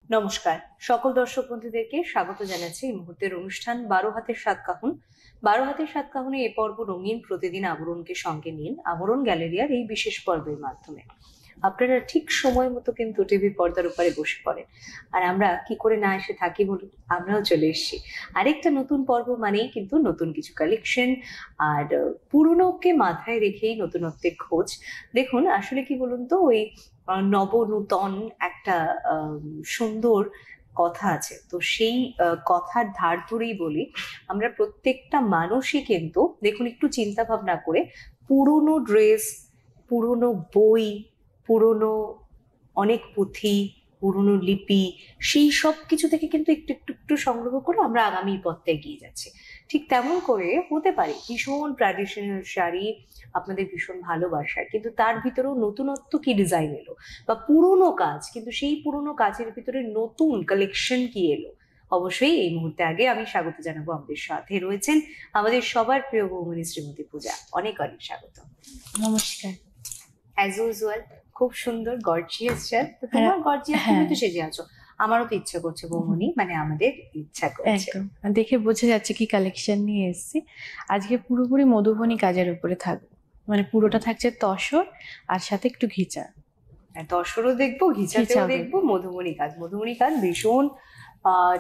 নমস্কার, সকল দর্শক বন্ধুদেরকে স্বাগত জানাচ্ছি এই মুহূর্তের অনুষ্ঠান 12 হাতের সাত কাহুন। 12 হাতের সাত কাহুনে এই পর্ব রঙিন প্রতিদিন আবরণকে সঙ্গে নিন আবরণ গ্যালারিয়ার এই বিশেষ পর্বের মাধ্যমে। আপনারা ঠিক সময় মতো কিন্তু টিভি পর্দার উপরে বসে পড়েন, আর আমরা কি করে না এসে থাকি বলুন। আমরাও চলে এসেছি আরেকটা নতুন পর্ব, মানেই কিন্তু নতুন কিছু কালেকশন আর পুরনোকে মাথায় রেখেই নতুনত্বের খোঁজ। দেখুন আসলে কি বলুন তো, ওই নবনূতন একটা সুন্দর কথা আছে, তো সেই কথার ধার ধরেই বলি, আমরা প্রত্যেকটা মানুষই কিন্তু দেখুন একটু চিন্তা ভাবনা করে পুরনো ড্রেস, পুরনো বই, পুরনো অনেক পুঁথি, পুরনো লিপি, সেই সব কিছু থেকে কিন্তু একটু একটু একটু সংগ্রহ করে আমরা আগামী পথে এগিয়ে যাচ্ছি। ঠিক তেমন করে হতে পারে ভীষণ ট্র্যাডিশনাল শাড়ি আপনাদের ভীষণ ভালোবাসার, কিন্তু তার ভিতরেও নতুনত্ব কি ডিজাইন এলো, বা পুরোনো কাজ, কিন্তু সেই পুরোনো কাজের ভিতরে নতুন কালেকশন কি এলো। অবশ্যই এই মুহূর্তে আগে আমি স্বাগত জানাবো, আমাদের সাথে রয়েছেন আমাদের সবার প্রিয় বৌমনি শ্রীমতী পূজা। অনেক অনেক স্বাগত। নমস্কার। অ্যাজ ইউজুয়াল খুব সুন্দর গর্জিয়াস চাল, তো তোমার গর্জিয়াস তুমি তো সেজে আছো, আমারও তো ইচ্ছা করছে বৌমনি, মানে আমাদের ইচ্ছা করছে। একদম দেখে বোঝা যাচ্ছে কি কালেকশন নিয়ে এসেছি। আজকে পুরোপুরি মধুবনী কাজের উপরে থাকবে, মানে পুরোটা থাকছে তসর আর সাথে একটু ঘিচা। তসরও দেখবো, ঘিচাতেও ঘিচাও দেখবো, মধুবনী কাজ। মধুবনী কাজ ভীষণ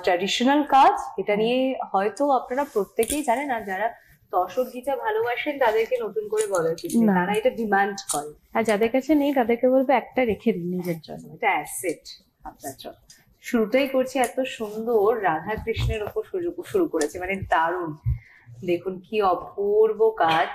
ট্র্যাডিশনাল কাজ, এটা নিয়ে হয়তো আপনারা প্রত্যেকেই জানেন, আর যারা তসর ঘিচা ভালোবাসেন তাদেরকে নতুন করে বলার কিছু নেই, না। তারা এটা ডিমান্ড করে। আর যাদের কাছে নেই তাদেরকে বলবো একটা রেখে দিন নিজের জন্য। এটা অ্যাসেট আপনার জন্য। শুরুটাই করছি এত সুন্দর রাধা কৃষ্ণের ওপর শুরু করেছে, মানে দারুণ। দেখুন কি অপূর্ব কাজ।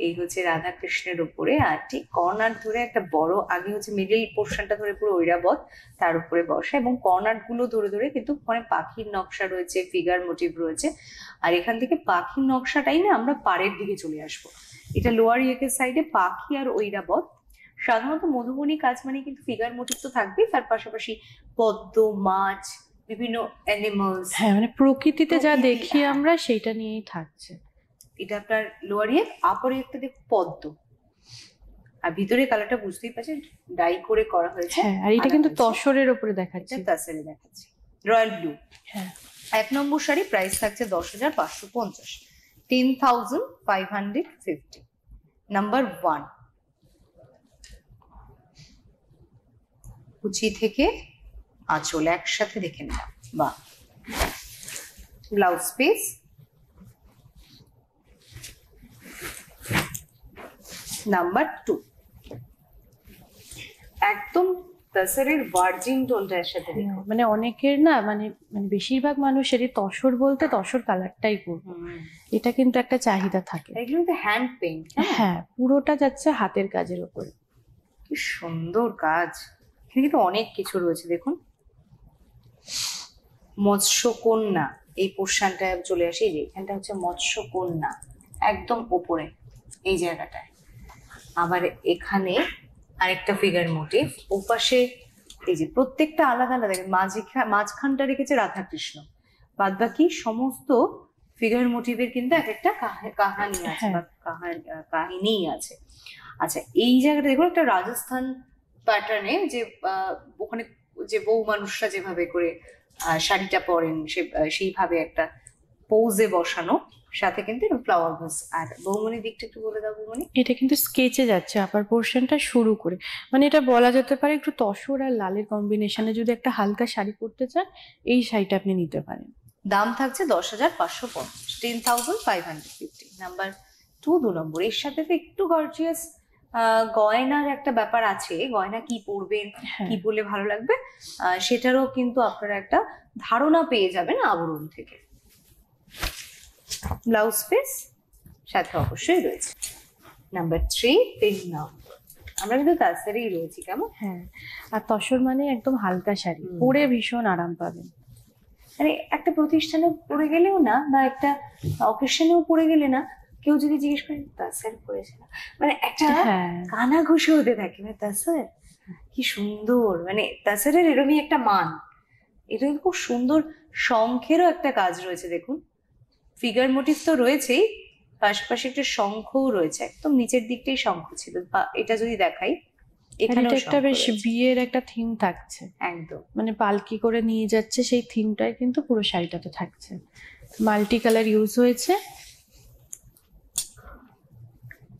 এই হচ্ছে রাধা কৃষ্ণের উপরে, আর ঠিক কর্নার ধরে একটা বড়, আগে হচ্ছে মিডল পোর্শনটা ধরে পুরো ঐরাবত, তার উপরে বসা, এবং কর্নার গুলো ধরে ধরে কিন্তু মানে পাখির নকশা রয়েছে, ফিগার মোটিভ রয়েছে। আর এখান থেকে পাখির নকশাটাই না আমরা পাড়ের দিকে চলে আসবো। এটা লোয়ার ইয়েকের সাইডে পাখি আর ঐরাবত। সাধারণত মধুবনী কাজ মানে কিন্তু ফিগার মোটিভ তো থাকবেই, তার পাশাপাশি পদ্ম, মাছ, বিভিন্ন অ্যানিমালস। হ্যাঁ, মানে প্রকৃতিতে যা প্রকৃতি, দেখি হ্যাঁ। আমরা সেইটা নিয়েই থাকছে। এটা আপনার লোয়ার ইয়েক, আপার ইয়েকটা দেখো পদ্ম, আর ভিতরে কালারটা বুঝতেই পারছেন ডাই করে করা হয়েছে। হ্যাঁ, আর এটা কিন্তু তসরের উপরে দেখাচ্ছে। এটা তাসেরে দেখাচ্ছি, রয়্যাল ব্লু। হ্যাঁ, 1 নম্বর শাড়ি, প্রাইস থাকছে 10,550, 10,550। নাম্বার 1, কুচি থেকে আঁচল একসাথে দেখে নিলাম, বাহ। ব্লাউজ পিস, নাম্বার 2, একদম তাসরের ভার্জিন টোনটার সাথে দেখো। মানে অনেকের না, মানে মানে বেশিরভাগ মানুষেরই তসর বলতে তসর কালারটাই করবো, এটা কিন্তু একটা চাহিদা থাকে। এগুলো কিন্তু হ্যান্ড পেইন্ট। হ্যাঁ, পুরোটা যাচ্ছে হাতের কাজের উপরে। কি সুন্দর কাজ। এখানে কিন্তু অনেক কিছু রয়েছে দেখুন। মৎস্যকন্যা, এই পোর্শনটায় চলে আসি, যে এখানটা হচ্ছে মৎস্যকন্যা, একদম ওপরে এই জায়গাটায়। আবার এখানে আরেকটা ফিগার মোটিভ, ওপাশে এই যে প্রত্যেকটা আলাদা আলাদা, মাঝখানটা রেখেছে রাধাকৃষ্ণ, বাদ বাকি সমস্ত ফিগার মোটিভের কিন্তু এক একটা কাহানি আছে, বা কাহিনী আছে। আচ্ছা, এই জায়গাটা দেখুন একটা রাজস্থান প্যাটার্নে, যে ওখানে যে বউ মানুষরা যেভাবে করে শাড়িটা পরেন, সেইভাবে একটা পোজে বসানো, সাথে কিন্তু ফ্লাওয়ার ভাস। আর বৌমনির দিকটা একটু বলে দাও বৌমনি। এটা কিন্তু স্কেচে যাচ্ছে আপার পোর্শনটা শুরু করে, মানে এটা বলা যেতে পারে একটু তসর আর লালের কম্বিনেশনে যদি একটা হালকা শাড়ি পরতে চান, এই শাড়িটা আপনি নিতে পারেন। দাম থাকছে 10,550, 10,550। নাম্বার 2, 2 নম্বর। এর সাথে তো একটু গর্জিয়াস গয়নার একটা ব্যাপার আছে, গয়না কি পরবেন, কি পরলে ভালো লাগবে, সেটারও কিন্তু আপনারা একটা ধারণা পেয়ে যাবেন আবরণ থেকে। ব্লাউজ পিস সাথে অবশ্যই রয়েছে। নাম্বার 3, 3 নম্বর। আমরা কিন্তু তাছাড়াই রয়েছি, কেমন? হ্যাঁ, আর তসর মানে একদম হালকা শাড়ি, পরে ভীষণ আরাম পাবেন। মানে একটা প্রতিষ্ঠানে পড়ে গেলেও না, বা একটা অকেশনেও পড়ে গেলে না, কেউ যদি জিজ্ঞেস করে তাসার পড়েছে না, মানে একটা কানাঘুষো হতে থাকে, মানে তাসার কি সুন্দর, মানে তাসারের এরকমই একটা মান। এটা খুব সুন্দর। শঙ্খেরও একটা কাজ রয়েছে দেখুন, ফিগার মোটিভ তো রয়েছেই, পাশাপাশি একটা শঙ্খও রয়েছে, একদম নিচের দিকটাই শঙ্খ ছিল। বা এটা যদি দেখাই, এখানেও একটা বেশ বিয়ের একটা থিম থাকছে, একদম মানে পালকি করে নিয়ে যাচ্ছে, সেই থিমটাই কিন্তু পুরো শাড়িটাতে থাকছে। মাল্টি কালার ইউজ হয়েছে।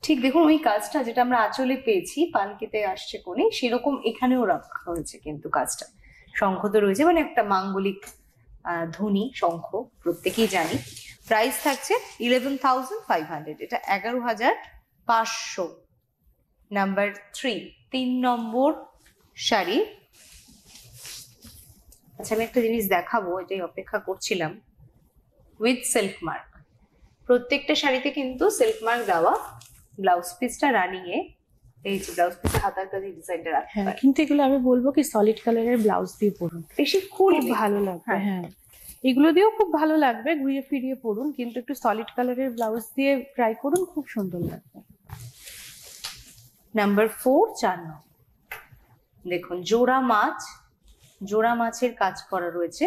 ঠিক দেখুন ওই কাজটা যেটা আমরা আঁচলে পেয়েছি পালকিতে আসছে কোণে, সেরকম এখানেও রাখা হয়েছে কিন্তু কাজটা। শঙ্খ তো রয়েছে, মানে একটা মাঙ্গলিক ধ্বনি শঙ্খ, প্রত্যেকেই জানি। প্রাইস থাকছে 11,500, এটা 11,500। নাম্বার 3, 3 নম্বর শাড়ি। আচ্ছা আমি একটা জিনিস দেখাবো, এটাই অপেক্ষা করছিলাম। উইথ সিল্ক মার্ক, প্রত্যেকটা শাড়িতে কিন্তু সিল্ক মার্ক দেওয়া। ব্লাউজ পিসটা রানিং এ, এই যে ব্লাউজ পিসে হাতার কাছে ডিজাইনটা রাখতে হ্যাঁ, পারে। কিন্তু এগুলো আমি বলবো কি সলিড কালারের ব্লাউজ দিয়ে পরুন, বেশি খুব খুলবে, ভালো লাগবে। হ্যাঁ। হ্যাঁ, এগুলো দিয়েও খুব ভালো লাগবে, ঘুরিয়ে ফিরিয়ে পরুন, কিন্তু একটু সলিড কালারের ব্লাউজ দিয়ে ট্রাই করুন, খুব সুন্দর লাগবে। নাম্বার 4, 4 নম্বর। দেখুন জোড়া মাছ, জোড়া মাছের কাজ করা রয়েছে,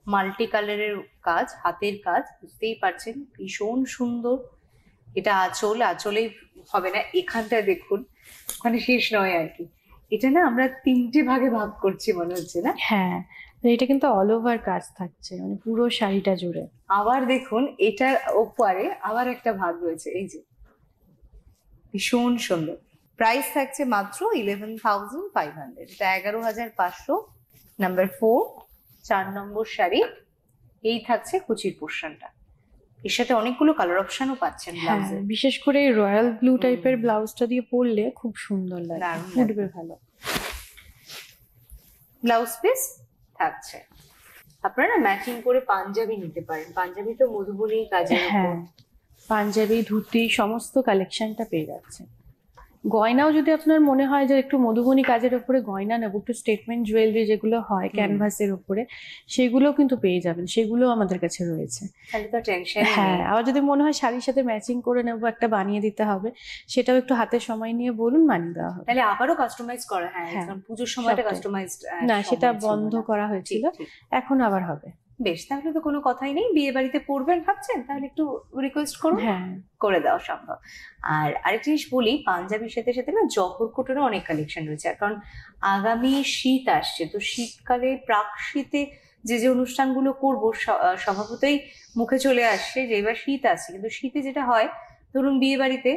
মাল্টি কালারের কাজ, হাতের কাজ, বুঝতেই পারছেন ভীষণ সুন্দর। এটা আঁচল, আঁচলেই হবে না, এখানটা দেখুন, ওখানে শেষ নয় আর কি। এটা না আমরা 3টে ভাগে ভাগ করছি মনে হচ্ছে না? হ্যাঁ, তো এটা কিন্তু অল ওভার কাজ থাকছে, মানে পুরো শাড়িটা জুড়ে। আবার দেখুন এটার ওপারে আবার একটা ভাগ রয়েছে, এই যে ভীষণ সুন্দর। প্রাইস থাকছে মাত্র 11,500, এটা 11,500। নাম্বার 4, 4 নম্বর শাড়ি। এই থাকছে কুচির পোর্শনটা, এর সাথে অনেকগুলো কালার অপশনও পাচ্ছেন হ্যাঁ, ব্লাউজে। বিশেষ করে রয়্যাল ব্লু টাইপের ব্লাউজটা দিয়ে পরলে খুব সুন্দর লাগবে, দারুণ ফুটবে লাগবে। ভালো। ব্লাউজ পিস থাকছে। আপনারা ম্যাচিং করে পাঞ্জাবি নিতে পারেন, পাঞ্জাবি তো মধুবনী কাজের উপর। হ্যাঁ, পাঞ্জাবি ধুতি সমস্ত কালেকশনটা পেয়ে যাচ্ছে। গয়নাও যদি আপনার মনে হয় যে একটু মধুবনী কাজের উপরে গয়না নেবো, একটু স্টেটমেন্ট জুয়েলারি যেগুলো হয় ক্যানভাসের উপরে, সেগুলোও কিন্তু পেয়ে যাবেন, সেগুলোও আমাদের কাছে রয়েছে। তাহলে তো টেনশন হ্যাঁ, আবার যদি মনে হয় শাড়ির সাথে ম্যাচিং করে নেবো, একটা বানিয়ে দিতে হবে, সেটাও একটু হাতে সময় নিয়ে বলুন, বানিয়ে দেওয়া হবে। তাহলে আবারও কাস্টমাইজ করা, হ্যাঁ হ্যাঁ, কারণ পুজোর সময়টা সবটাই। কাস্টমাইজড না, সেটা বন্ধ করা হয়েছিল, এখন আবার হবে। বেশ, তাহলে তো কোনো কথাই নেই, বিয়ে বাড়িতে পড়বেন ভাবছেন, তাহলে একটু রিকোয়েস্ট করুন, হ্যাঁ, করে দেওয়া সম্ভব। আর আরেকটা জিনিস বলি, পাঞ্জাবির সাথে সাথে না জহর কোটেরও অনেক কালেকশন রয়েছে, আর কারণ আগামী শীত আসছে, তো শীতকালে প্রাক শীতে যে যে অনুষ্ঠানগুলো করবো স্বভাবতই মুখে চলে আসছে যে এবার শীত আসছে, কিন্তু শীতে যেটা হয় ধরুন বিয়ে বাড়িতে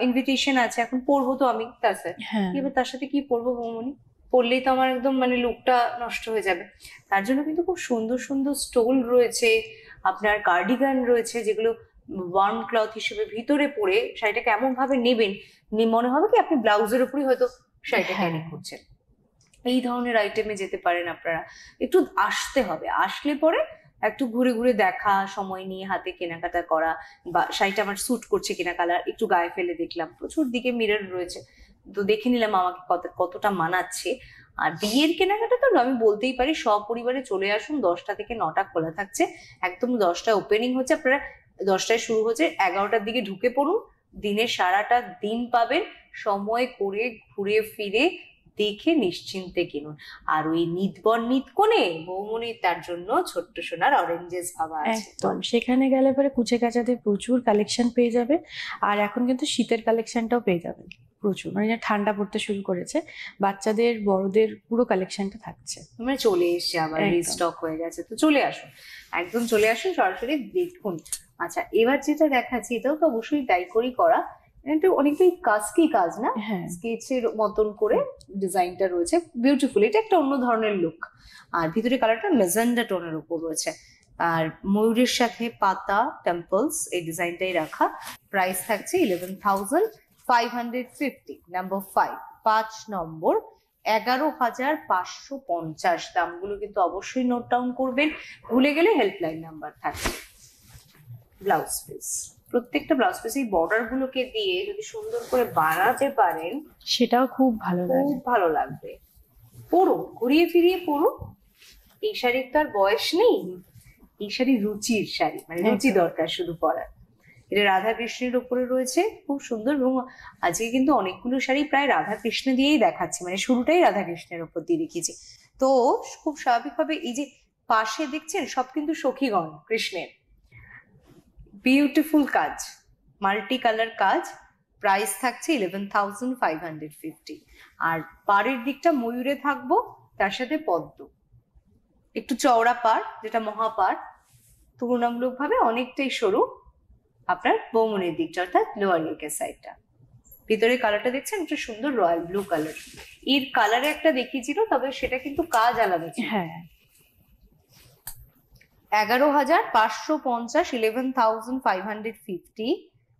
ইনভিটেশন আছে, এখন পরবো তো আমি, তার সাথে হ্যাঁ, এবার তার সাথে কি পরবো বৌমনি, পরলেই তো আমার একদম মানে লুকটা নষ্ট হয়ে যাবে। তার জন্য কিন্তু খুব সুন্দর সুন্দর স্টোল রয়েছে, আপনার কার্ডিগান রয়েছে, যেগুলো ওয়ার্ম ক্লথ হিসেবে ভিতরে পরে শাড়িটাকে এমন ভাবে নেবেন, মনে হবে কি আপনি ব্লাউজের উপরই হয়তো শাড়িটা ক্যারি করছেন। এই ধরনের আইটেমে যেতে পারেন আপনারা। একটু আসতে হবে, আসলে পরে একটু ঘুরে ঘুরে দেখা, সময় নিয়ে হাতে কেনাকাটা করা, বা শাড়িটা আমার স্যুট করছে কিনা, কালার একটু গায়ে ফেলে দেখলাম, প্রচুর দিকে মিরর রয়েছে, তো দেখে নিলাম আমাকে কতটা মানাচ্ছে। আর বিয়ের কেনাকাটা তো আমি বলতেই পারি সপরিবারে চলে আসুন, 10টা থেকে 9টা খোলা থাকছে, একদম 10টায় ওপেনিং হচ্ছে, আপনারা 10টায় শুরু হচ্ছে, 11টার দিকে ঢুকে পড়ুন, দিনের সারাটা দিন পাবেন, সময় করে ঘুরে ফিরে দেখে নিশ্চিন্তে কিনুন। আর ওই নিতবর নিত কোণে বৌমনির তার জন্য ছোট্ট সোনার অরেঞ্জেস ভাবা আছে। একদম সেখানে গেলে পরে কুচে কাচাতে প্রচুর কালেকশন পেয়ে যাবে। আর এখন কিন্তু শীতের কালেকশনটাও পেয়ে যাবেন প্রচুর, মানে যে ঠান্ডা পড়তে শুরু করেছে, বাচ্চাদের বড়দের পুরো কালেকশনটা থাকছে। মানে চলে এসছে, আবার একদম। রিস্টক হয়ে গেছে, তো চলে আসুন, একদম চলে আসুন, সরাসরি দেখুন। আচ্ছা এবার যেটা দেখাচ্ছি, এটাও তো অবশ্যই ডাইকরি করা, এটা অনেকটাই কাজকি কাজ না, হ্যাঁ, স্কেচের মতন করে ডিজাইনটা রয়েছে, বিউটিফুল, এটা একটা অন্য ধরনের লুক। আর ভিতরে কালারটা মেজেন্ডা টোনের উপর রয়েছে, আর ময়ূরের সাথে পাতা টেম্পলস এই ডিজাইনটাই রাখা। প্রাইস থাকছে 11,550। নাম্বার 5, 5 নম্বর, 11,550। দামগুলো কিন্তু অবশ্যই নোট ডাউন করবেন, ভুলে গেলে হেল্পলাইন নাম্বার থাকছে। ব্লাউজ পিস, প্রত্যেকটা ব্লাউজ পিস এই বর্ডার গুলোকে দিয়ে যদি সুন্দর করে বানাতে পারেন, সেটাও খুব ভালো লাগে। খুব ভালো লাগবে। পরুন, ঘুরিয়ে ফিরিয়ে পরুন, এই শাড়ির তো আর বয়স নেই, এই শাড়ি রুচির শাড়ি, মানে রুচি দরকার শুধু পরার। এটা রাধা কৃষ্ণের উপরে রয়েছে, খুব সুন্দর। এবং আজকে কিন্তু অনেকগুলো শাড়ি প্রায় রাধা কৃষ্ণ দিয়েই দেখাচ্ছি, মানে শুরুটাই রাধা কৃষ্ণের উপর দিয়ে রেখেছি, তো খুব স্বাভাবিকভাবে এই যে পাশে দেখছেন সব কিন্তু সখীগণ কৃষ্ণের, বিউটিফুল কাজ, মাল্টি কালার কাজ, প্রাইস থাকছে 11,550। আর পাড়ের দিকটা ময়ূরে থাকবো, তার সাথে পদ্ম, একটু চওড়া পাড় যেটা মহাপাড়, তুলনামূলক ভাবে অনেকটাই সরু আপনার বৌমনের দিকটা অর্থাৎ লোয়ার নেকের সাইডটা। ভিতরে কালারটা দেখছেন একটা সুন্দর রয়্যাল ব্লু কালার। এর কালারে একটা দেখিয়েছিল, তবে সেটা কিন্তু কাজ আলাদা ছিল। হ্যাঁ 11,550, 11,550,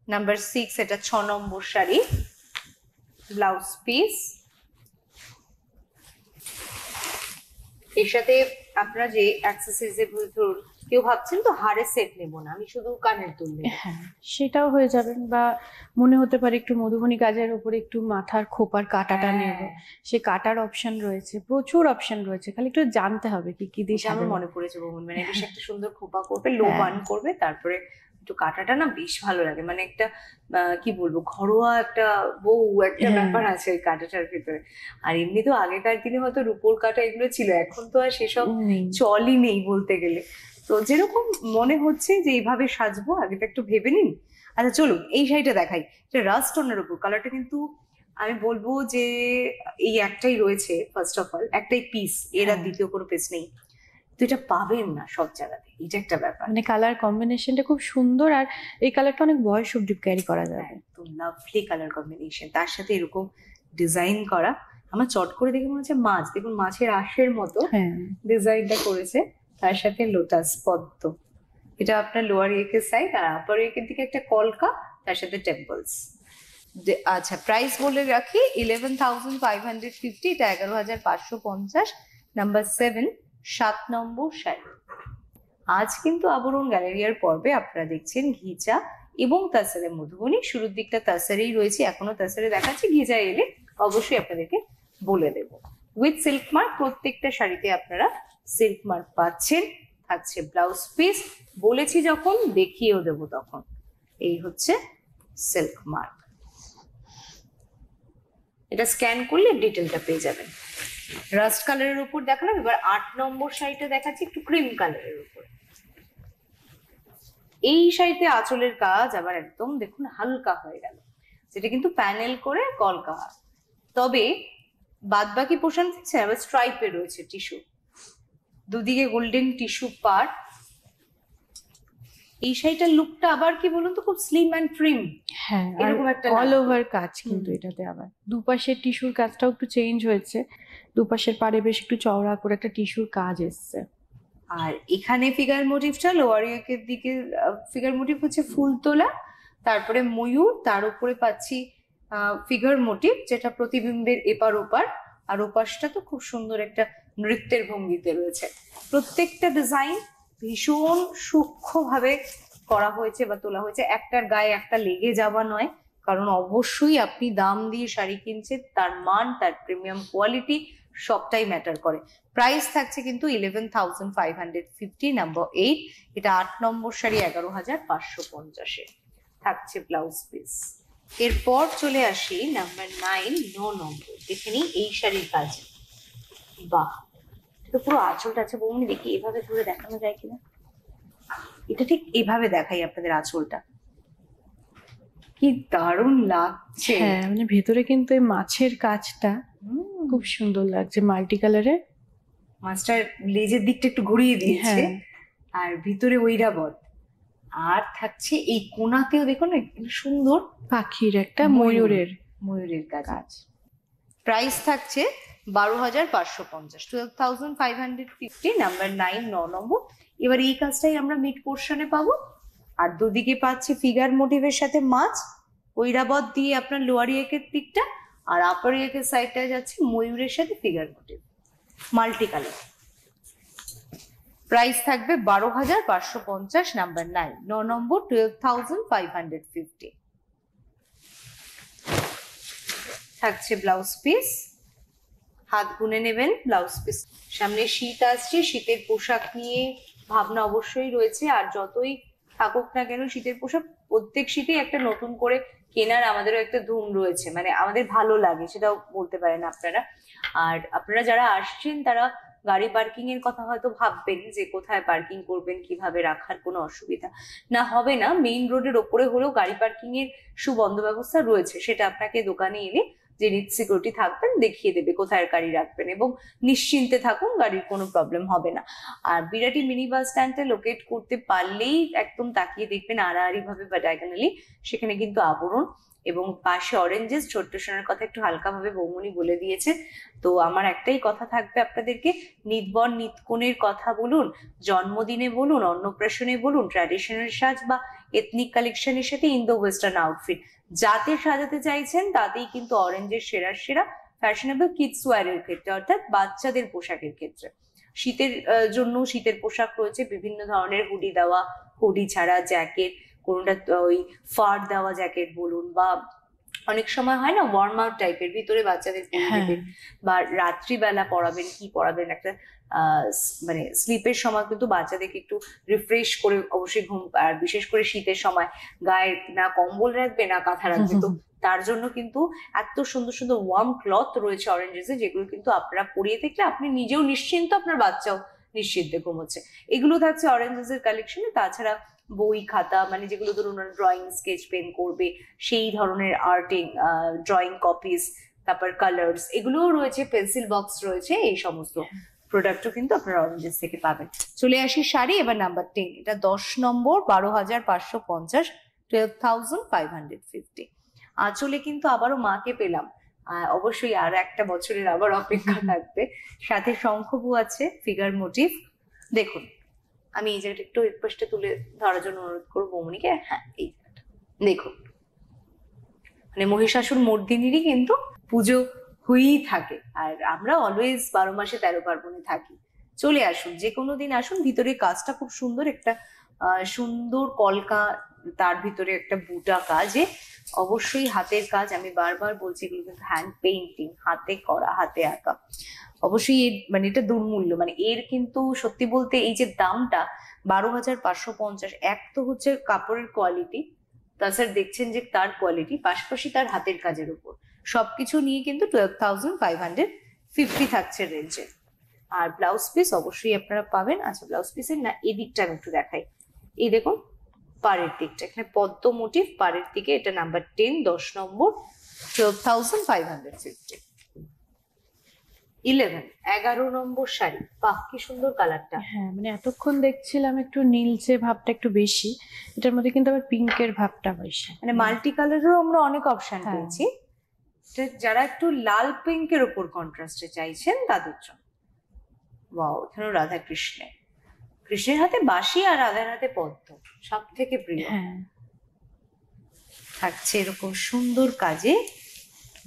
নাম্বার 6, এটা 6 নম্বর শাড়ি। ব্লাউজ পিস এর সাথে আপনারা যে অ্যাক্সেসরিজ এর ধরুন কেউ ভাবছেন তো হারের সেট নেবো না, আমি শুধু কানের দুল নেবো, হ্যাঁ সেটাও হয়ে যাবেন, বা মনে হতে পারে একটু মধুবনী কাজের উপরে একটু মাথার খোপার কাটাটা নেব, সে কাটার অপশন রয়েছে, প্রচুর অপশন রয়েছে, খালি একটু জানতে হবে কি কি দিয়ে আমার সাজানো। মনে পড়েছে বৌমন, মানে বেশ একটা সুন্দর খোপা করবে, লো বান করবে, তারপরে একটু কাটাটা না বেশ ভালো লাগে, মানে একটা কি বলবো ঘরোয়া একটা বউ একটা ব্যাপার আছে ওই কাটাটার ভিতরে। আর এমনি তো আগেকার দিনে হয়তো রূপোর কাটা এগুলো ছিল, এখন তো আর সেসব চলই নেই বলতে গেলে। তো যেরকম মনে হচ্ছে যে এইভাবে সাজবো, আগে তো একটু ভেবে নিন। আচ্ছা চলুন এই শাড়িটা দেখাই, এটা রাস্ট টোনের উপর, কালারটা কিন্তু আমি বলবো যে এই একটাই রয়েছে, ফার্স্ট অফ অল একটাই পিস, এর আর দ্বিতীয় কোনো পিস নেই, তো এটা পাবেন না সব জায়গাতে, এটা একটা ব্যাপার। মানে কালার কম্বিনেশনটা খুব সুন্দর, আর এই কালারটা অনেক বয়স অব্দি ক্যারি করা যাবে। তো লাভলি কালার কম্বিনেশন, তার সাথে এরকম ডিজাইন করা, আমার চট করে দেখে মনে হচ্ছে মাছ, দেখুন মাছের আঁশের মতো হ্যাঁ ডিজাইনটা করেছে, তার সাথে লোটাস পদ্ম, এটা আপনার লোয়ার একের সাইড, আর আপার একের দিকে একটা কলকা, তার সাথে টেম্পলস। আচ্ছা প্রাইস বলে রাখি 11,550, এটা 11,550, নাম্বার 7, 7 নম্বর শাড়ি। আজ কিন্তু আবরণ গ্যালারিয়ার পর্বে আপনারা দেখছেন ঘিচা এবং তাসারে মধুবনী, শুরুর দিকটা তাসারেই রয়েছে, এখনো তাসারে দেখাচ্ছি, ঘিচা এলে অবশ্যই আপনাদেরকে বলে দেব। উইথ সিল্ক মার্ক, প্রত্যেকটা শাড়িতে আপনারা সিল্ক মার্ক পাচ্ছেন। থাকছে ব্লাউজ পিস, বলেছি যখন দেখিয়েও দেব তখন। এই হচ্ছে সিল্ক মার্ক, এটা স্ক্যান করলে ডিটেলটা পেয়ে যাবেন। রাস্ট কালারের উপর দেখালাম, এবার 8 নম্বর শাড়িটা দেখাচ্ছি একটু ক্রিম কালারের উপর। এই শাড়িতে আঁচলের কাজ আবার একদম দেখুন হালকা হয়ে গেল, যেটা কিন্তু প্যানেল করে কলকা, তবে বাদ বাকি পোর্শন দিচ্ছে আবার স্ট্রাইপে রয়েছে টিস্যু, দুদিকে গোল্ডেন টিস্যু পার। এই শাড়িটার লুকটা আবার কি বলুন তো, খুব স্লিম অ্যান্ড ট্রিম, হ্যাঁ এরকম একটা অল ওভার কাজ, কিন্তু এটাতে আবার দুপাশের টিস্যুর কাজটাও একটু চেঞ্জ হয়েছে, দুপাশের পাড়ে বেশ একটু চওড়া করে একটা টিস্যুর কাজ এসছে। আর এখানে ফিগার মোটিভটা লোয়ার একের দিকে ফিগার মোটিভ হচ্ছে ফুল তোলা, তারপরে ময়ূর, তার উপরে পাচ্ছি ফিগার মোটিভ যেটা প্রতিবিম্বের এপার ওপার, আর ওপাশটা তো খুব সুন্দর একটা নৃত্যের ভঙ্গিতে রয়েছে। প্রত্যেকটা ডিজাইন ভীষণ সূক্ষ্মভাবে করা হয়েছে বা তোলা হয়েছে, একটার গায়ে একটা লেগে যাওয়া নয়, কারণ অবশ্যই আপনি দাম দিয়ে শাড়ি কিনছেন, তার মান, তার প্রিমিয়াম কোয়ালিটি সবটাই ম্যাটার করে। প্রাইস থাকছে কিন্তু 11,550, নাম্বার 8, এটা 8 নম্বর শাড়ি, 11,550 থাকছে ব্লাউজ পিস। এরপর চলে আসি নাম্বার 9, 9 নম্বর, দেখে নিই এই শাড়ির কাজ। বাহ, এটা পুরো আঁচলটা আছে বৌমনি, দেখি এভাবে ধরে দেখানো যায় কিনা, এটা ঠিক এভাবে দেখাই আপনাদের আঁচলটা, কি দারুণ লাগছে। হ্যাঁ মানে ভেতরে কিন্তু এই মাছের কাজটা খুব সুন্দর লাগছে, মাল্টি কালারে, মাছটার লেজের দিকটা একটু ঘুরিয়ে দিয়েছে, আর ভিতরে ঐরাবত, আর থাকছে এই কোনাতেও দেখুন সুন্দর পাখির একটা ময়ূরের কাজ। প্রাইস থাকছে 12,550, 12,550, নাম্বার 9, 9 নম্বর। এবার এই কাজটাই আমরা মিড পোর্শনে পাবো, আর দুদিকে পাচ্ছি ফিগার মোটিভের সাথে মাছ, ঐরাবত দিয়ে আপনার লোয়ারি একের দিকটা, আর আপার একের সাইডটা যাচ্ছে ময়ূরের সাথে figure motif, multi colour. Price থাকবে 12,550, নাম্বার 9, 9 নম্বর, 12,550 থাকছে ব্লাউজ পিস। হাত গুনে নেবেন ব্লাউজ পিস। সামনে শীত আসছে, শীতের পোশাক নিয়ে ভাবনা অবশ্যই রয়েছে, আর যতই থাকুক না কেন শীতের পোশাক প্রত্যেক শীতেই একটা নতুন করে কেনার আমাদেরও একটা ধুম রয়েছে, মানে আমাদের ভালো লাগে, সেটাও বলতে পারেন আপনারা। আর আপনারা যারা আসছেন তারা গাড়ি পার্কিং এর কথা হয়তো ভাববেন যে কোথায় পার্কিং করবেন, কিভাবে রাখার কোনো অসুবিধা না হবে না। মেইন রোডের ওপরে হলেও গাড়ি পার্কিং এর সুবন্দোবস্তা রয়েছে, সেটা আপনাকে দোকানে এলে যিনি সিকিউরিটি থাকবেন দেখিয়ে দেবে কোথায় গাড়ি রাখবেন, এবং নিশ্চিন্তে থাকুন, গাড়ির কোনো প্রবলেম হবে না। আর বিরাটি মিনি বাস স্ট্যান্ডে লোকেট করতে পারলেই একদম তাকিয়ে দেখবেন আড়াআড়ি ভাবে বা ডায়াগোনালি, সেখানে কিন্তু আবরণ এবং পাশে অরেঞ্জেস। ছোট্ট সোনার কথা একটু হালকাভাবে বৌমনি বলে দিয়েছে। তো আমার একটাই কথা থাকবে আপনাদেরকে, নিতবর নিতকনের কথা বলুন, জন্মদিনে বলুন, অন্নপ্রাশনে বলুন, ট্র্যাডিশনাল সাজ বা এথনিক কালেকশনের সাথে ইন্দো ওয়েস্টার্ন আউটফিট যাতে সাজাতে চাইছেন তাতেই কিন্তু অরেঞ্জের সেরা সেরা ফ্যাশনেবল কিডস ওয়্যারের ক্ষেত্রে, অর্থাৎ বাচ্চাদের পোশাকের ক্ষেত্রে। শীতের জন্য শীতের পোশাক রয়েছে বিভিন্ন ধরনের, হুডি দেওয়া, হুডি ছাড়া জ্যাকেট, কোনটা ওই ফার দেওয়া জ্যাকেট বলুন, বা অনেক সময় হয় না ওয়ার্ম আউট টাইপের, ভিতরে বাচ্চাদের পরিয়ে দেবেন, বা রাত্রিবেলা পড়াবেন, কি পড়াবেন একটা মানে স্লিপের সময় কিন্তু বাচ্চাদেরকে একটু রিফ্রেশ করে অবশ্যই ঘুম, আর বিশেষ করে শীতের সময় গায়ে না কম্বল রাখবে না কাঁথা রাখবে, তো তার জন্য কিন্তু এত সুন্দর সুন্দর ওয়ার্ম ক্লথ রয়েছে অরেঞ্জেসে, যেগুলো কিন্তু আপনারা পরিয়ে থাকলে আপনি নিজেও নিশ্চিন্ত, আপনার বাচ্চাও নিশ্চিন্তে ঘুমোচ্ছে। এগুলো থাকছে অরেঞ্জেসের কালেকশনে। তাছাড়া বই খাতা, মানে যেগুলো ধরুন ড্রয়িং স্কেচ পেন করবে সেই ধরনের আর্টিং, ড্রয়িং কপিস, তারপর কালার্স, এগুলোও রয়েছে, পেন্সিল বক্স রয়েছে, এই সমস্ত প্রোডাক্টও কিন্তু আপনারা অরেঞ্জেস থেকে পাবেন। চলে আসি শাড়ি, এবার নাম্বার 10, এটা 10 নম্বর, 12,550, 12,550। আঁচলে কিন্তু আবারও মাকে পেলাম, অবশ্যই আর একটা বছরের আবার অপেক্ষা থাকবে। সাথে শঙ্খবু আছে, ফিগার মোটিভ। দেখুন আমি এই জায়গাটা একটু এক পাশটা তুলে ধরার জন্য অনুরোধ করবো মনিকে। হ্যাঁ, এই জায়গাটা দেখুন, মানে মহিষাসুর মর্দিনীরই কিন্তু পুজো হয়েই থাকে, আর আমরা অলওয়েজ 12 মাসে 13 পার্বণে থাকি। চলে আসুন, যে কোনো দিন আসুন। ভিতরে কাজটা খুব সুন্দর, একটা সুন্দর কলকা, তার ভিতরে একটা বুটা কাজে, অবশ্যই হাতের কাজ। আমি বারবার বলছি এগুলো কিন্তু হ্যান্ড পেইন্টিং, হাতে করা, হাতে আঁকা। অবশ্যই এর মানে এটা দুর্মূল্য, মানে এর কিন্তু সত্যি বলতে এই যে দামটা 12,550, এক তো হচ্ছে কাপড়ের কোয়ালিটি, তাছাড়া দেখছেন যে তার কোয়ালিটি, পাশাপাশি তার হাতের কাজের উপর সবকিছু নিয়ে কিন্তু 12,550 থাকছে রেঞ্জে। আর ব্লাউজ পিস অবশ্যই আপনারা পাবেন। আচ্ছা, ব্লাউজ পিসের না এদিকটা আমি একটু দেখাই। এই দেখুন পাড়ের দিকটা, এখানে পদ্ম মোটিভ, পাড়ের দিকে, এটা নাম্বার 10, 10 নম্বর, 12,550। 11 নম্বর শাড়ি, বাহ কি সুন্দর কালারটা। হ্যাঁ, মানে এতক্ষণ দেখছিলাম একটু নীলচে ভাবটা একটু বেশি, এটার মধ্যে কিন্তু আবার পিঙ্কের ভাবটা বেশি, মানে মাল্টি কালারেরও আমরা অনেক অপশন পেয়েছি। যারা একটু লাল পিঙ্কের উপর কন্ট্রাস্টে চাইছেন তাদের জন্য। ওয়াও, এখানে রাধা কৃষ্ণের হাতে বাঁশি আর রাধার হাতে পদ্ম, সব থেকে প্রিয়। হ্যাঁ, থাকছে এরকম সুন্দর কাজে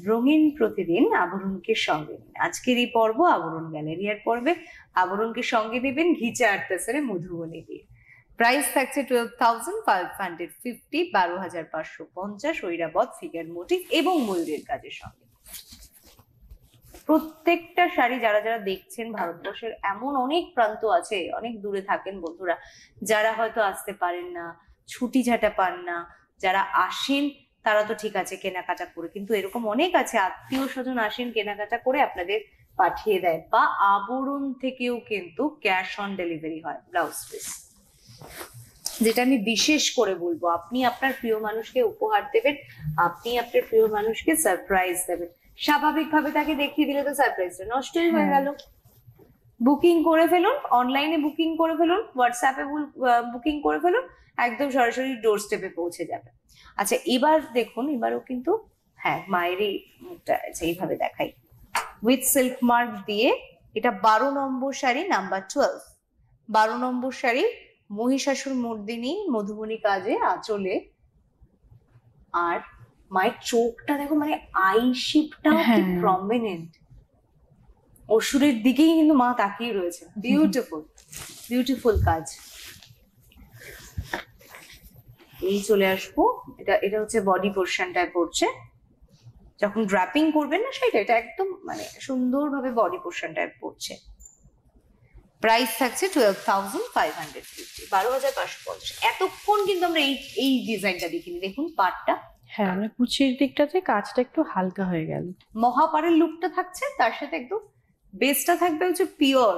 রঙিন প্রতিদিন আবরণকে সঙ্গে নিন। আজকের এই পর্ব আবরণ গ্যালারিয়ার পর্বে আবরণকে সঙ্গে নেবেন ঘিচা আর্টাসারে মধুবনী দিয়ে। প্রাইস থাকছে 12,550, 12,550 ঐরাবত, ফিগার মোটিভ এবং ময়ূরের কাজের সঙ্গে। প্রত্যেকটা শাড়ি যারা যারা দেখছেন, ভারতবর্ষের এমন অনেক প্রান্ত আছে, অনেক দূরে থাকেন বন্ধুরা, যারা হয়তো আসতে পারেন না, ছুটি ঝাঁটা পান না, যারা আসেন তারা তো ঠিক আছে কেনাকাটা করে, কিন্তু এরকম অনেক আছে আত্মীয় স্বজন আসেন কেনাকাটা করে আপনাদের পাঠিয়ে দেয়, বা আবরণ থেকেও কিন্তু ক্যাশ অন ডেলিভারি হয় ব্লাউজ পিস। যেটা আমি বিশেষ করে বলবো, আপনি আপনার প্রিয় মানুষকে উপহার দেবেন, আপনি আপনার প্রিয় মানুষকে সারপ্রাইজ দেবেন, স্বাভাবিকভাবে তাকে দেখিয়ে দিলে তো সারপ্রাইজটা নষ্টই হয়ে গেল। বুকিং করে ফেলুন, অনলাইনে বুকিং করে ফেলুন, হোয়াটসঅ্যাপে বুকিং করে ফেলুন, একদম সরাসরি ডোর স্টেপে পৌঁছে যাবে। আচ্ছা এবার দেখুন, এবারও কিন্তু হ্যাঁ মায়েরই মুখটা এইভাবে দেখাই, উইথ সিল্ক মার্ক দিয়ে। এটা 12 নম্বর শাড়ি, নাম্বার 12, 12 নম্বর শাড়ি, মহিষাসুর মর্দিনী মধুবনী কাজে আঁচলে। আর মায়ের চোখটা দেখো, মানে আই শেপটাও কি প্রমিনেন্ট, অসুরের দিকেই কিন্তু মা তাকিয়ে রয়েছে। বিউটিফুল বিউটিফুল কাজ। এই চলে আসবো, এটা হচ্ছে বডি পোর্শনটায় পড়ছে, যখন ড্র্যাপিং করবেন না সেটা, এটা একদম মানে সুন্দরভাবে বডি পোর্শনটায় পড়ছে। প্রাইস থাকছে 12,550, 12,550। এতক্ষণ কিন্তু আমরা এই ডিজাইনটা দেখিনি, দেখুন পাটটা, হ্যাঁ, মানে কুচির দিকটাতে কাজটা একটু হালকা হয়ে গেল, মহাপাড়ের লুকটা থাকছে, তার সাথে একদম বেসটা থাকবে হচ্ছে পিওর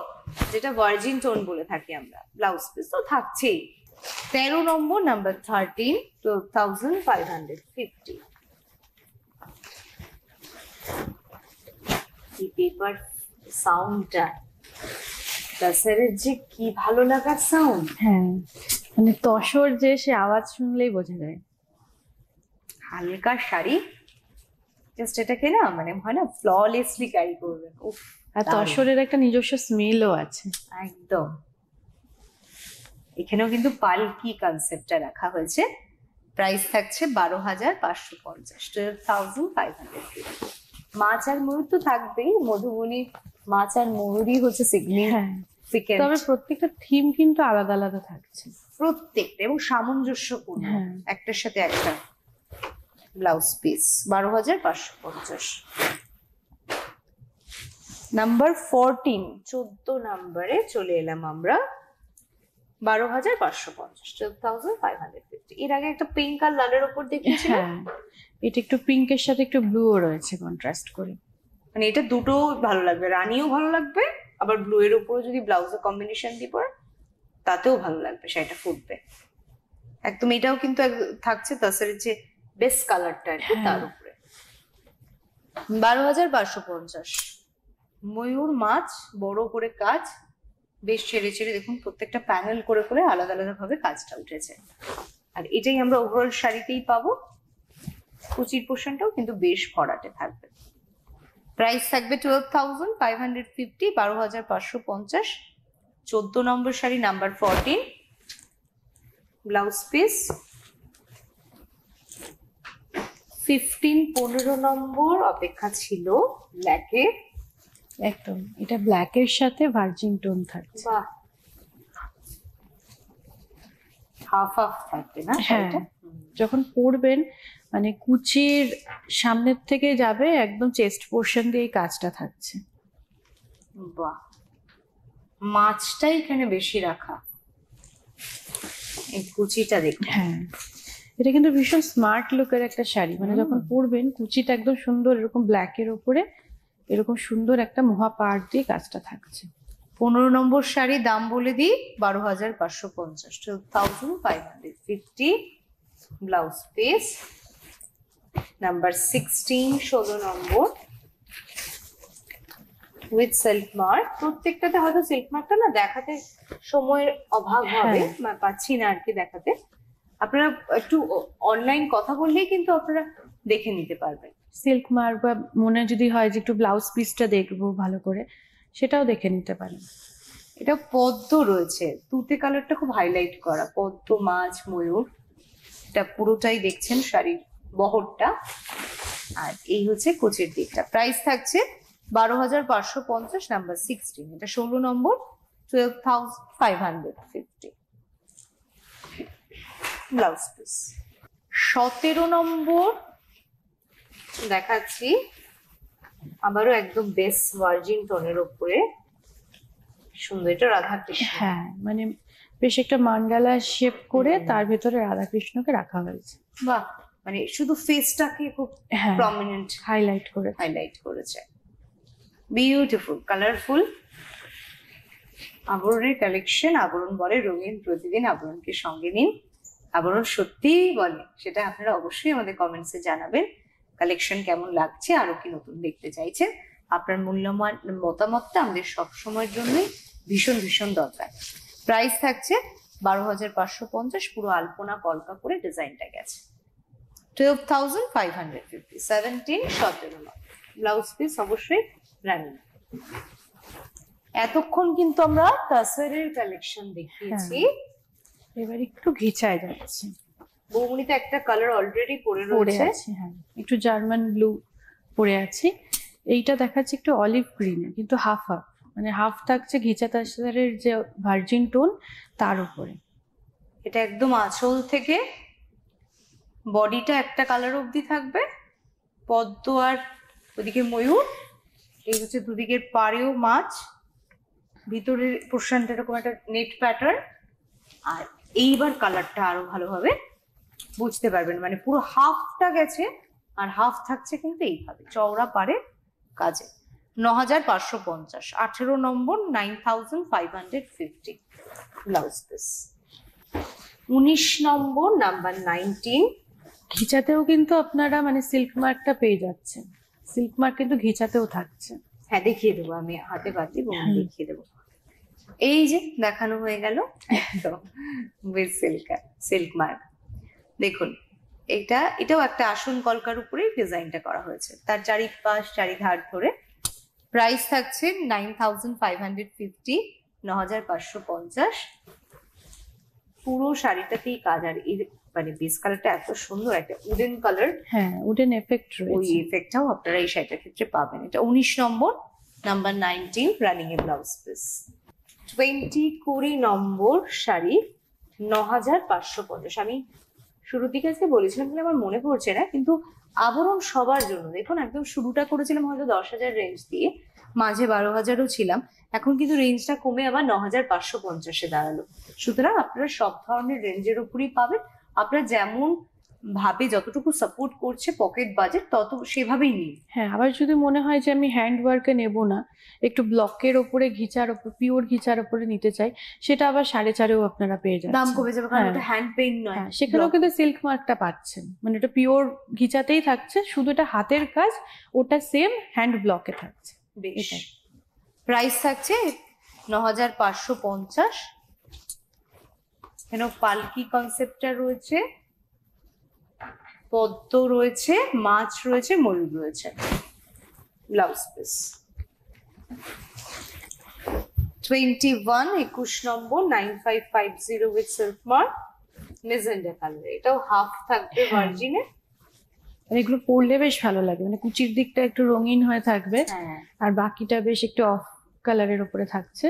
যেটা ভার্জিন টোন বলে থাকি আমরা, ব্লাউজ পিস তো থাকছেই। 13 নম্বর, নাম্বার 13, 12,550। এই পেপার সাউন্ডটা, তাছাড়া যে কি ভালো লাগার সাউন্ড। হ্যাঁ, মানে তসর যে সে আওয়াজ শুনলেই বোঝা যায়। হালকা শাড়ি, জাস্ট এটাকে না মানে হয় না ফ্ললেসলি ক্যারি করবেন। উফ, আর দারুণ। তসরের একটা নিজস্ব স্মেলও আছে। একদম। এখানেও কিন্তু পালকি কনসেপ্টটা রাখা হয়েছে। প্রাইস থাকছে 12,550, 12,550। মাছ আর ময়ূর তো থাকবেই, মধুবনী মাছ আর ময়ূরই হচ্ছে হ্যাঁ, সিগনিফিকেন্ট। তবে প্রত্যেকটা থিম কিন্তু আলাদা আলাদা থাকছে। প্রত্যেকটা এবং সামঞ্জস্যপূর্ণ, হ্যাঁ। একটার সাথে একটা। Blouse piece 12,550। নাম্বার 14, 14 নাম্বারে চলে এলাম আমরা। 12,550, 12,550। এর আগে একটা পিঙ্ক আর লালের উপর দেখিয়েছিলাম। হ্যাঁ, এটা একটু পিঙ্কের সাথে একটু ব্লুও রয়েছে কন্ট্রাস্ট করে। মানে এটা দুটো ভালো লাগবে, রানিও ভালো লাগবে, আবার ব্লু এর উপরে যদি ব্লাউজের কম্বিনেশন দিয়ে পরে তাতেও ভালো লাগবে, সেটা ফুটবে একদম। এটাও কিন্তু থাকছে তাসের যে বেস্ট কালারটা আর কি, তার উপরে। 12,550। ময়ূর মাছ, বড় করে কাজ, বেশ ছেড়ে ছেড়ে দেখুন প্রত্যেকটা প্যানেল করে করে আলাদা আলাদা ভাবে কাজটা উঠেছে। আর এটাই আমরা ওভারঅল শাড়িতেই পাবো। কুচির পোর্শনটাও কিন্তু বেশ ভরাটে থাকবে। প্রাইস থাকবে 12,550, 12,550। 14 নম্বর শাড়ি, নাম্বার 14। ব্লাউজ পিস 15, 15 নম্বর অপেক্ষা ছিল ব্ল্যাকে। একদম, এটা ব্ল্যাকের সাথে ভার্জিন টোন থাকছে। বাহ, হাফ হাফ থাকবে না হ্যাঁ, শাড়িটা? যখন পরবেন মানে কুচির সামনের থেকে যাবে একদম চেস্ট পোর্শন দিয়ে এই কাজটা থাকছে। বাহ, মাছটাই এখানে বেশি রাখা, এই কুচিটা দেখুন। হ্যাঁ, এটা কিন্তু ভীষণ স্মার্ট লুকের একটা শাড়ি। মানে যখন পরবেন কুচিটা একদম সুন্দর এরকম ব্ল্যাকের উপরে এরকম সুন্দর একটা মহা পাড় দিয়ে কাজটা থাকছে। 15 নম্বর শাড়ি, দাম বলে দিই 12,550, 12,550। ব্লাউজ পিস নাম্বার 16, 16 নম্বর, উইথ সিল্ক মার্ক। প্রত্যেকটাতে হয়তো সিল্ক মার্কটা না দেখাতে সময়ের অভাব হবে, পাচ্ছি না আর কি দেখাতে। আপনারা একটু অনলাইন কথা বললেই কিন্তু আপনারা দেখে নিতে পারবেন। সিল্ক মার্ক বা মনে যদি হয় যে একটু ব্লাউজ পিসটা দেখবো ভালো করে, সেটাও দেখে নিতে পারেন। এটা পদ্ম রয়েছে, তুতে কালারটা খুব হাইলাইট করা, পদ্ম, মাছ, ময়ূর, এটা পুরোটাই দেখছেন শাড়ির বহরটা। আর এই হচ্ছে কুচির দিকটা। প্রাইস থাকছে 12,550, নাম্বার 16। এটা 16 নম্বর, 12,550। ব্লাউজ পিস 17 নম্বর দেখাচ্ছি, আবারও একদম বেস ভার্জিন টোনের উপরে সুন্দর। এটা রাধাকৃষ্ণ। হ্যাঁ, মানে বেশ একটা মান্ডালা শেপ করে তার ভেতরে রাধাকৃষ্ণকে রাখা হয়েছে। বাহ, মানে শুধু ফেসটাকে খুব হ্যাঁ, প্রমিনেন্ট হাইলাইট করেছে। বিউটিফুল, কালারফুল আবরণের কালেকশন। আবরণ বলে রঙিন প্রতিদিন, আবরণকে সঙ্গে নিন। আবরণ সত্যিই বলে, সেটা আপনারা অবশ্যই আমাদের কমেন্টসে জানাবেন। কালেকশন কেমন লাগছে, আরো কি নতুন দেখতে চাইছেন, আপনার মূল্যবান মতামতটা আমাদের সবসময়ের জন্যই ভীষণ ভীষণ দরকার। প্রাইস থাকছে 12,550, পুরো আলপনা কলকা করে ডিজাইনটা গেছে। 12,550, 17, 17। ব্লাউজ পিস অবশ্যই রানিং। এতক্ষণ কিন্তু আমরা তাসরের কালেকশন দেখিয়েছি। এবার একটু ঘিচায় যাচ্ছে। বৌমনিতে একটা কালার অলরেডি পরে পরে রয়েছে। আছে, হ্যাঁ, একটু জার্মান ব্লু পরে আছি। এইটা দেখাচ্ছে একটু অলিভ গ্রিনে, কিন্তু হাফ হাফ, মানে হাফ থাকছে ঘিচা তাসরের যে ভার্জিন টোন তার উপরে। এটা একদম আঁচল থেকে বডিটা একটা কালার অবধি থাকবে, পদ্ম আর ওদিকে ময়ূর, এই হচ্ছে দুদিকের পাড়েও মাছ, ভিতরের পোর্শনটা এরকম একটা নেট প্যাটার্ন। আর এইবার কালারটা আরো ভালোভাবে বুঝতে পারবেন, মানে পুরো হাফটা গেছে আর হাফ থাকছে কিন্তু এইভাবে চওড়া পাড়ে কাজে। 9,550। 18 নম্বর 9,550 ব্লাউজ পিস। 19 নম্বর নাম্বার 19। ঘিচাতেও কিন্তু আপনারা মানে সিল্ক মার্কটা পেয়ে যাচ্ছেন, সিল্ক মার্ক কিন্তু ঘিচাতেও থাকছে। হ্যাঁ দেখিয়ে দেবো, আমি হাতে পাতি দেখিয়ে দেবো। এই যে দেখানো হয়ে গেল একদম উইথ সিল্ক মার্ক। দেখুন এটাও একটা আসন কলকার উপরে ডিজাইনটা করা হয়েছে, তার চারিপাশ চারিধার ধরে। প্রাইস থাকছে 9,550, 9,550। পুরো শাড়িটাতেই কাজ, আর এর মানে বেস কালারটা এত সুন্দর, একটা উডেন কালার, হ্যাঁ উডেন এফেক্ট ওই রয়েছে। এফেক্টটাও আপনারা এই শাড়িটার ক্ষেত্রে পাবেন। এটা 19 নম্বর নাম্বার 19 রানিং এ ব্লাউজ পিস। 20 নম্বর শাড়ি 9,550। আমি শুরুর দিকে আজকে বলেছিলাম বলে আমার মনে পড়ছে না, কিন্তু আবরণ সবার জন্য। দেখুন একদম শুরুটা করেছিলাম হয়তো 10,000 রেঞ্জ দিয়ে, মাঝে 12,000ও ছিলাম, এখন কিন্তু রেঞ্জটা কমে আবার 9,550-এ দাঁড়ালো। সুতরাং আপনারা সব ধরনের রেঞ্জের উপরই পাবেন, আপনারা যেমন ভাবে যতটুকু সাপোর্ট করছে পকেট বাজেট তত সেভাবেই নিন। হ্যাঁ, আবার যদি মনে হয় যে আমি হ্যান্ড ওয়ার্কে নেব না, একটু ব্লকের ওপরে ঘিচার ওপর, পিওর ঘিচার ওপরে নিতে চাই, সেটা আবার 4.5-এও আপনারা পেয়ে যাচ্ছেন। দাম কমে যাবে, কারণ হ্যাঁ। ওটা হ্যান্ড পেইন্ট নয়। হ্যাঁ, সেখানেও কিন্তু সিল্ক মার্কটা পাচ্ছেন, মানে এটা পিওর ঘিচাতেই থাকছে, শুধু এটা হাতের কাজ, ওটা সেম হ্যান্ড ব্লকে থাকছে। বেশ। এটাই। প্রাইস থাকছে 9,550। এখানে পালকি কনসেপ্টটা রয়েছে, পদ্ম রয়েছে, মাছ রয়েছে, ময়ূর রয়েছে। Blouse piece. 21 number 9,550 with silk mark, magenta colour. এটাও হাফ থাকবে ভার্জিনে। আর এগুলো পরলে বেশ ভালো লাগে, মানে কুচির দিকটা একটু রঙিন হয়ে থাকবে, হ্যাঁ। আর বাকিটা বেশ একটু অফ কালারের উপরে থাকছে।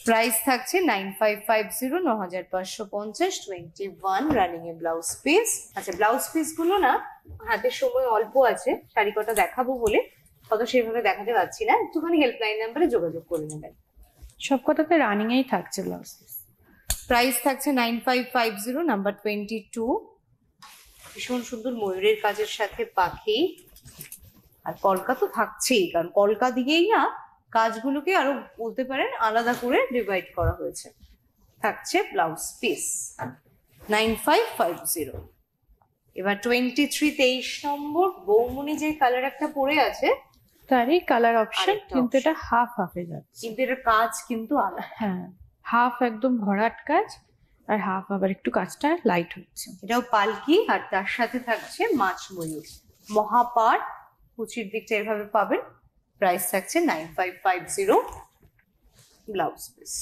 প্রাইস থাকছে 9,550, 9,550। 21 রানিং এ ব্লাউজ পিস। আচ্ছা ব্লাউজ পিস গুলো না হাতে সময় অল্প আছে, শাড়ি কটা দেখাবো বলে কত সেভাবে দেখাতে পারছি না, একটুখানি হেল্পলাইন নাম্বারে যোগাযোগ করে নেবেন। সব কটাতে রানিং এই থাকছে ব্লাউজ পিস। প্রাইস থাকছে 9,550, নাম্বার 22। ভীষণ সুন্দর ময়ূরের কাজের সাথে পাখি, আর কলকা তো থাকছেই, কারণ কলকা দিয়েই না কাজগুলোকে আরো বলতে পারেন আলাদা করে ডিভাইড করা হয়েছে। থাকছে ব্লাউজ পিস 9,550। এবার 23 নম্বর বৌমনি যে কালার একটা পরে আছে, তারই কালার অপশন, আরেকটা কিন্তু option। এটা হাফ হাফে যাচ্ছে। কিন্তু এটার কাজ কিন্তু আলাদা। হ্যাঁ, হাফ একদম ভরাট কাজ, আর হাফ আবার একটু কাজটা লাইট হচ্ছে। এটাও পালকি, আর তার সাথে থাকছে মাছ ময়ূর মহাপার, কুচির দিকটা এভাবে পাবেন। প্রাইস থাকছে 9,550 ব্লাউজ পিস।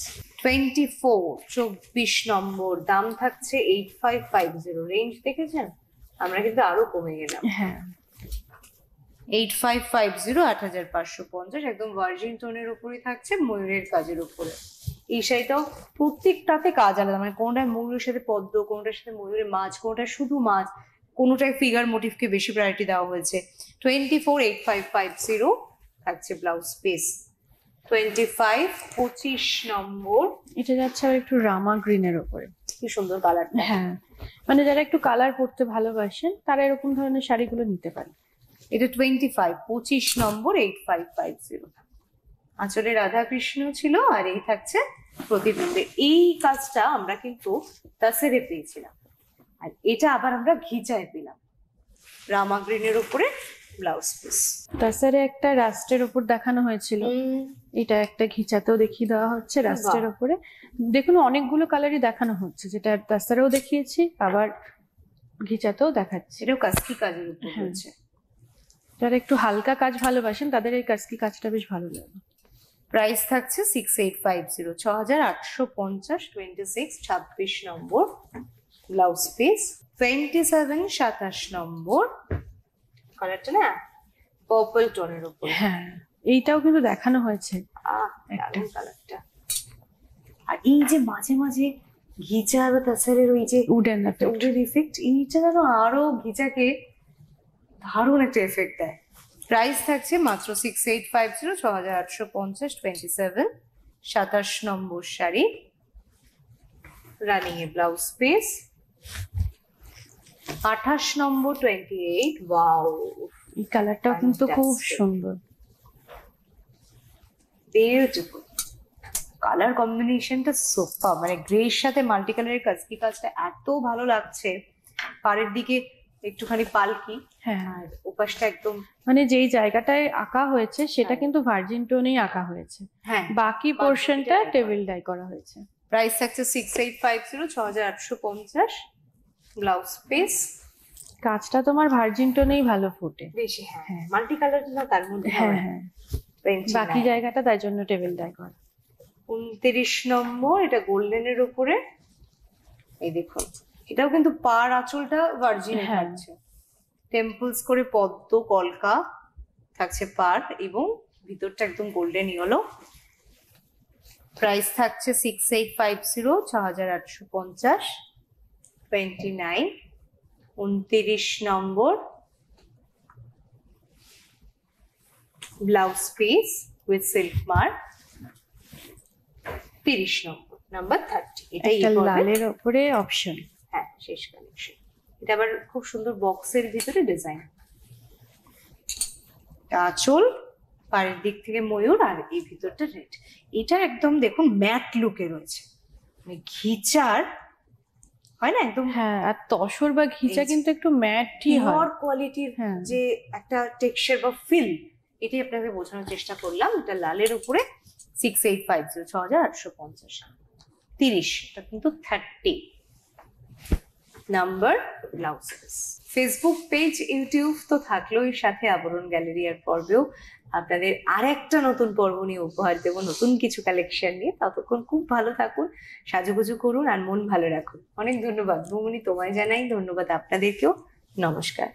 24 নম্বর দাম থাকছে 8,550। রেঞ্জ দেখেছেন, আমরা কিন্তু আরো কমে গেলাম। হ্যাঁ, 8,550, 8,550। একদম ভার্জিন টোনের উপরই থাকছে, ময়ূরের কাজের উপরে। এই শাড়িটাও প্রত্যেকটাতে কাজ আলাদা, মানে কোনটায় ময়ূরের সাথে পদ্ম, কোনটার সাথে ময়ূরের মাছ, কোনটায় শুধু মাছ, কোনটায় ফিগার মোটিভকে বেশি প্রায়োরিটি দেওয়া হয়েছে। 24, 8,550 থাকছে ব্লাউজ পিস। 25 নম্বর, এটা যাচ্ছে আবার একটু রামা গ্রিনের উপরে। কি সুন্দর কালারটা। হ্যাঁ, মানে যারা একটু কালার পরতে ভালোবাসেন তারা এরকম ধরনের শাড়িগুলো নিতে পারে। এটা 25 নম্বর 8,550। আঁচলে রাধা কৃষ্ণ ছিল, আর এই থাকছে প্রতিবিম্বে। এই কাজটা আমরা কিন্তু তাসেরে পেয়েছিলাম, আর এটা আবার আমরা ঘিচায় পেলাম। রামা গ্রিনের উপরে ব্লাউজ পিস। তাছাড়া একটা রাস্টের উপর দেখানো হয়েছিল, এটা একটা ঘিচাতেও দেখিয়ে দেওয়া হচ্ছে রাস্টের উপরে। দেখুন অনেকগুলো কালারই দেখানো হচ্ছে, যেটা তাছাড়াও দেখিয়েছি, আবার ঘিচাতেও দেখাচ্ছি। এটাও কাস্কি কাজের উপর হ্যাঁ। হচ্ছে। যারা একটু হালকা কাজ ভালোবাসেন তাদের এই কাস্কি কাজটা বেশ ভালো লাগে। প্রাইস থাকছে 6,850, 6,850। 26 নম্বর ব্লাউজ পিস। 27 নম্বর কালারটা না পার্পল টোনের উপর। হ্যাঁ, এইটাও কিন্তু দেখানো হয়েছে দারুণ কালারটা। আর এই যে মাঝে মাঝে ঘিচা বা তাসারের ওই যে উডেন ইফেক্ট, এইটা যেন আরো ঘিচাকে দারুণ একটা এফেক্ট দেয়। প্রাইস থাকছে মাত্র 6,850, 6,850। 27 নম্বর শাড়ি, রানিং এ ব্লাউজ পিস। 28 নম্বর 28। ওয়াও, এই কালারটাও কিন্তু খুব সুন্দর। বিউটিফুল কালার কম্বিনেশনটা সোপা, মানে গ্রের সাথে মাল্টি কালারের কাজকি কাজটা এত ভালো লাগছে। পাড়ের দিকে একটুখানি পালকি, হ্যাঁ, আর ওপাশটা একদম মানে যেই জায়গাটায় আঁকা হয়েছে সেটা হ্যাঁ। কিন্তু ভার্জিন টোনেই আঁকা হয়েছে, হ্যাঁ। বাকি পোর্শনটা টেবিল ডাই করা হয়েছে। প্রাইস থাকছে 6850, 6850। ব্লাউজ পিস কাজটা তোমার ভার্জিন টোনেই ভালো ফোটে। বেশি, হ্যাঁ মাল্টি কালার না তার মধ্যে হ্যাঁ হ্যাঁ, বাকি 29 জায়গাটা তাই জন্য টেবিল ডাই করা। 29 নম্বর, এটা গোল্ডেনের উপরে। এই দেখুন, এটাও কিন্তু পার আঁচলটা ভার্জিন হ্যাঁ। থাকছে, টেম্পলস করে পদ্ম কলকা থাকছে পার, এবং ভিতরটা একদম গোল্ডেন ইয়েলো। প্রাইস থাকছে 6850, 6850। 29, 29 নম্বর। Blouse piece with silk mark. 30 number, number 30। এটাই একটা লালের ওপরে অপশন। হ্যাঁ, শেষ কালেকশন। এটা আবার খুব সুন্দর বক্সের ভিতরে ডিজাইন, আঁচল, পাড়ের দিক থেকে ময়ূর, আর এই ভিতরটা রেড। এটা একদম দেখুন ম্যাট লুকে রয়েছে, মানে ঘিচার হয় না একদম, হ্যাঁ, আর তসর বা ঘিচা এই যে কিন্তু একটু ম্যাটই হয়। পিওর কোয়ালিটির হ্যাঁ। যে একটা টেক্সচার বা ফিল, এটাই আপনাকে বোঝানোর চেষ্টা করলাম। এটা লালের উপরে 6850, 6850। 30, এটা কিন্তু 30 number blouse piece. Facebook page, YouTube তো থাকলোই, সাথে আবরণ গ্যালারিয়ার পর্বেও আপনাদের আরেকটা নতুন পর্ব নিয়ে উপহার দেবো, নতুন কিছু কালেকশন নিয়ে। ততক্ষণ খুব ভালো থাকুন, সাজুগুজু করুন, আর মন ভালো রাখুন। অনেক ধন্যবাদ বৌমনি, তোমায় জানাই ধন্যবাদ, আপনাদেরকেও নমস্কার।